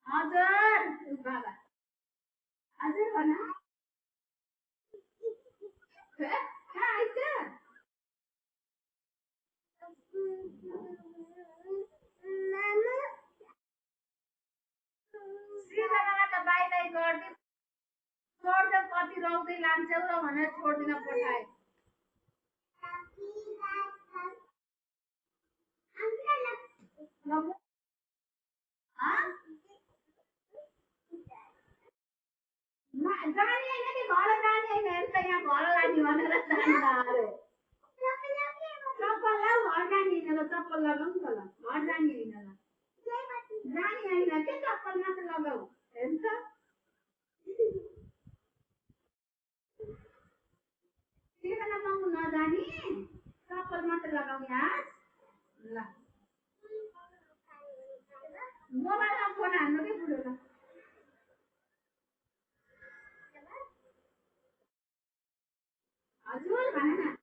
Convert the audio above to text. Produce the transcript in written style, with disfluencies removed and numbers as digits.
हजुर बाबा हजुर भन कहाँ आइज सृजनालाई त बाई बाई गरिदिनु छोड्दै कति रौदै लान्छौ र भनेर छोड्दिन पठाए जाने होइन कि घर जाने होइन हेर्छ यहाँ घर लाने भनेर जान्छ अरे चप्पल लाऊ घर जाने होइन ल चप्पल लगाऊ त ल घर जाने होइन ल जाने होइन के चप्पल मात्र लगाऊ हेर्छ सिर्जना पाउनु नजाने चप्पल मात्र लगाऊ यहाँ ल मोबाइलमा फोन हान्नु कि बुढो हजुर भन न